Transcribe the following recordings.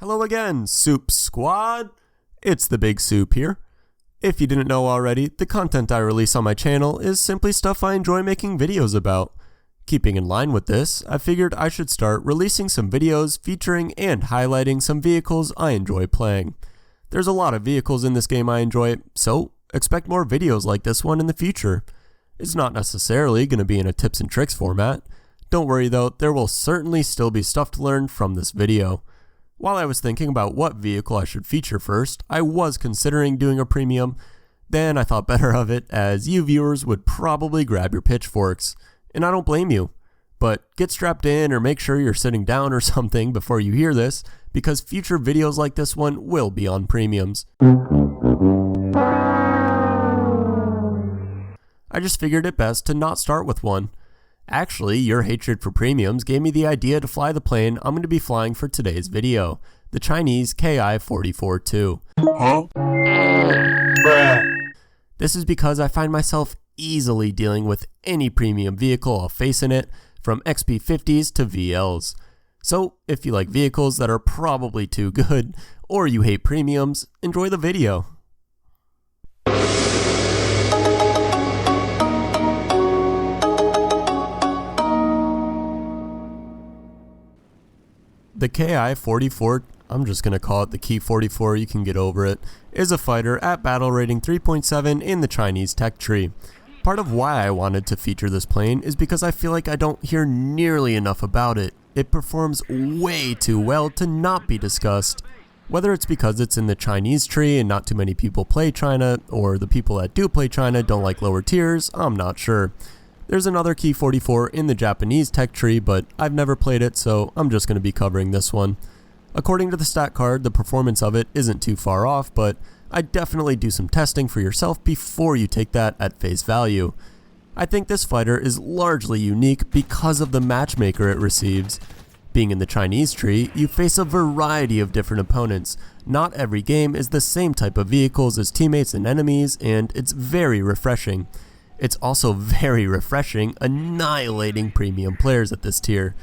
Hello again, Soup Squad! It's the Big Soup here. If you didn't know already, the content I release on my channel is simply stuff I enjoy making videos about. Keeping in line with this, I figured I should start releasing some videos featuring and highlighting some vehicles I enjoy playing. There's a lot of vehicles in this game I enjoy, so expect more videos like this one in the future. It's not necessarily going to be in a tips and tricks format. Don't worry though, there will certainly still be stuff to learn from this video. While I was thinking about what vehicle I should feature first, I was considering doing a premium. Then I thought better of it, as you viewers would probably grab your pitchforks. And I don't blame you. But get strapped in or make sure you're sitting down or something before you hear this, because future videos like this one will be on premiums. I just figured it best to not start with one. Actually, your hatred for premiums gave me the idea to fly the plane I'm going to be flying for today's video, the Chinese Ki-44-II. Huh? Bruh. This is because I find myself easily dealing with any premium vehicle I'll face in it, from XP50s to VLs. So, if you like vehicles that are probably too good, or you hate premiums, enjoy the video. The Ki-44, I'm just going to call it the Ki-44, you can get over it, is a fighter at battle rating 3.7 in the Chinese tech tree. Part of why I wanted to feature this plane is because I feel like I don't hear nearly enough about it. It performs way too well to not be discussed. Whether it's because it's in the Chinese tree and not too many people play China, or the people that do play China don't like lower tiers, I'm not sure. There's another Ki-44 in the Japanese tech tree, but I've never played it, so I'm just going to be covering this one. According to the stat card, the performance of it isn't too far off, but I'd definitely do some testing for yourself before you take that at face value. I think this fighter is largely unique because of the matchmaker it receives. Being in the Chinese tree, you face a variety of different opponents. Not every game is the same type of vehicles as teammates and enemies, and it's very refreshing. It's also very refreshing annihilating premium players at this tier.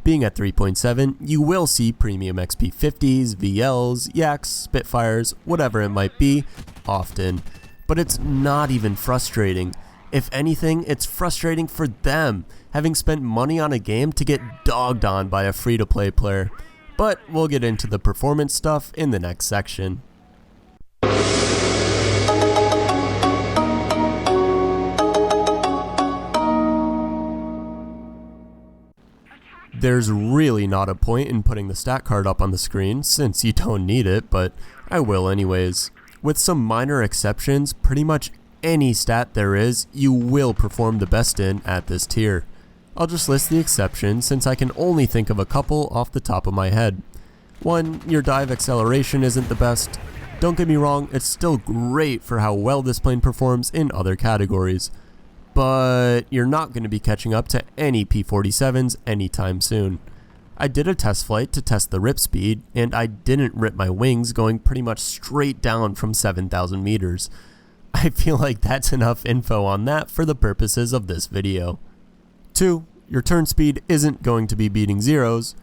Being at 3.7, you will see premium XP50s, VLs, Yaks, Spitfires, whatever it might be, often. But it's not even frustrating. If anything, it's frustrating for them, having spent money on a game to get dogged on by a free-to-play player. But we'll get into the performance stuff in the next section. There's really not a point in putting the stat card up on the screen, since you don't need it, but I will anyways. With some minor exceptions, pretty much any stat there is, you will perform the best in at this tier. I'll just list the exceptions, since I can only think of a couple off the top of my head. 1. Your dive acceleration isn't the best. Don't get me wrong, it's still great for how well this plane performs in other categories. But you're not going to be catching up to any P-47s anytime soon. I did a test flight to test the rip speed, and I didn't rip my wings going pretty much straight down from 7,000 meters. I feel like that's enough info on that for the purposes of this video. 2. Your turn speed isn't going to be beating zeros,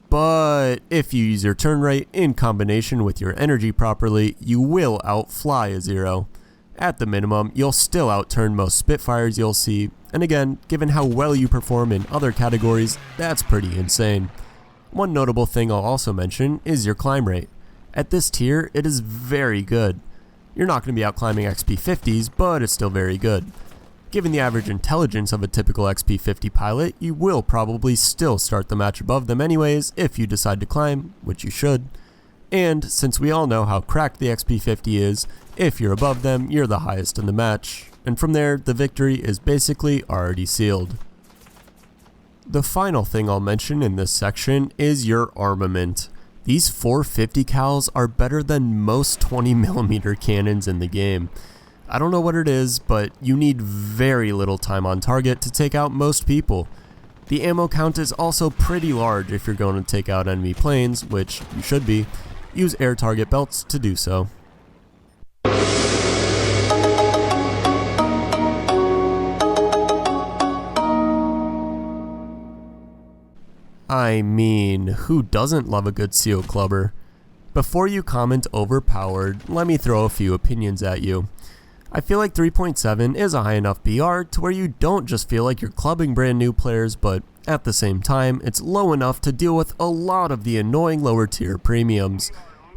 but if you use your turn rate in combination with your energy properly, you will outfly a zero. At the minimum, you'll still outturn most Spitfires you'll see, and again, given how well you perform in other categories, that's pretty insane. One notable thing I'll also mention is your climb rate. At this tier, it is very good. You're not going to be outclimbing XP50s, but it's still very good. Given the average intelligence of a typical XP50 pilot, you will probably still start the match above them anyways if you decide to climb, which you should. And since we all know how cracked the XP50 is, if you're above them, you're the highest in the match, and from there, the victory is basically already sealed. The final thing I'll mention in this section is your armament. These 450 cals are better than most 20mm cannons in the game. I don't know what it is, but you need very little time on target to take out most people. The ammo count is also pretty large if you're going to take out enemy planes, which you should be. Use air target belts to do so. I mean, who doesn't love a good seal clubber? Before you comment overpowered, let me throw a few opinions at you. I feel like 3.7 is a high enough BR to where you don't just feel like you're clubbing brand new players, but at the same time, it's low enough to deal with a lot of the annoying lower tier premiums.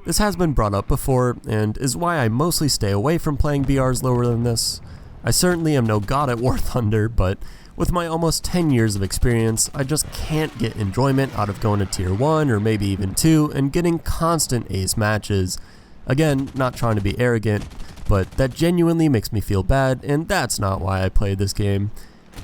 This has been brought up before, and is why I mostly stay away from playing BRs lower than this. I certainly am no god at War Thunder, but with my almost 10 years of experience, I just can't get enjoyment out of going to tier 1 or maybe even 2 and getting constant ace matches. Again, not trying to be arrogant, but that genuinely makes me feel bad, and that's not why I play this game.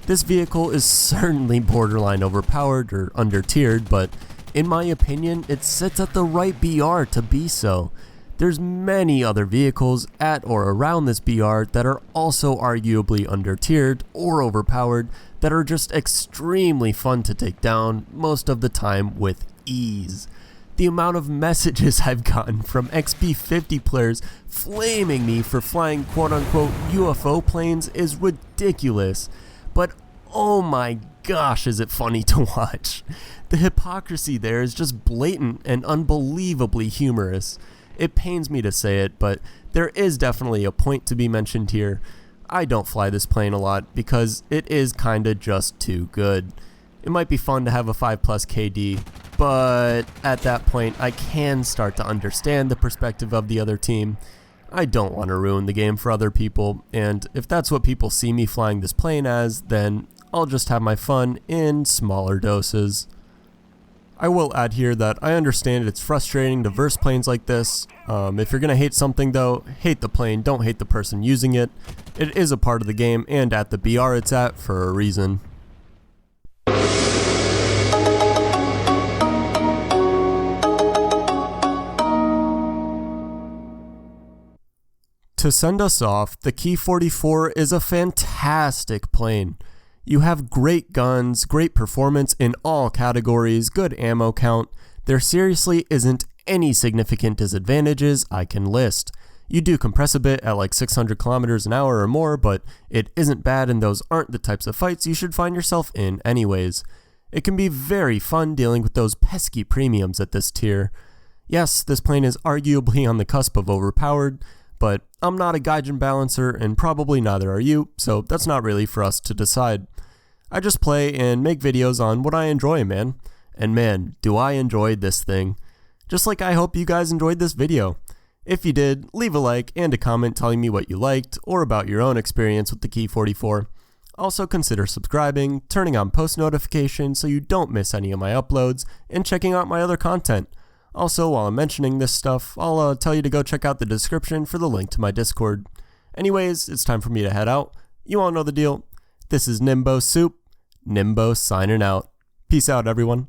This vehicle is certainly borderline overpowered or under-tiered, but in my opinion, it sits at the right BR to be so. There's many other vehicles at or around this BR that are also arguably under-tiered or overpowered that are just extremely fun to take down most of the time with ease. The amount of messages I've gotten from XP50 players flaming me for flying quote-unquote UFO planes is ridiculous, but oh my gosh is it funny to watch. The hypocrisy there is just blatant and unbelievably humorous. It pains me to say it, but there is definitely a point to be mentioned here. I don't fly this plane a lot because it is kinda just too good. It might be fun to have a 5+ KD, but at that point I can start to understand the perspective of the other team. I don't want to ruin the game for other people, and if that's what people see me flying this plane as, then I'll just have my fun in smaller doses. I will add here that I understand it's frustrating to verse planes like this. If you're going to hate something though, hate the plane, don't hate the person using it. It is a part of the game and at the BR it's at for a reason. To send us off, the Ki-44 is a fantastic plane. You have great guns, great performance in all categories, good ammo count. There seriously isn't any significant disadvantages I can list. You do compress a bit at like 600 kilometers an hour or more, but it isn't bad and those aren't the types of fights you should find yourself in anyways. It can be very fun dealing with those pesky premiums at this tier. Yes, this plane is arguably on the cusp of overpowered, but I'm not a Gaijin balancer and probably neither are you, so that's not really for us to decide. I just play and make videos on what I enjoy, man. And man, do I enjoy this thing. Just like I hope you guys enjoyed this video. If you did, leave a like and a comment telling me what you liked or about your own experience with the Ki-44. Also consider subscribing, turning on post notifications so you don't miss any of my uploads, and checking out my other content. Also, while I'm mentioning this stuff, I'll tell you to go check out the description for the link to my Discord. Anyways, it's time for me to head out. You all know the deal. This is Nimbo Soup. Nimbo signing out. Peace out, everyone.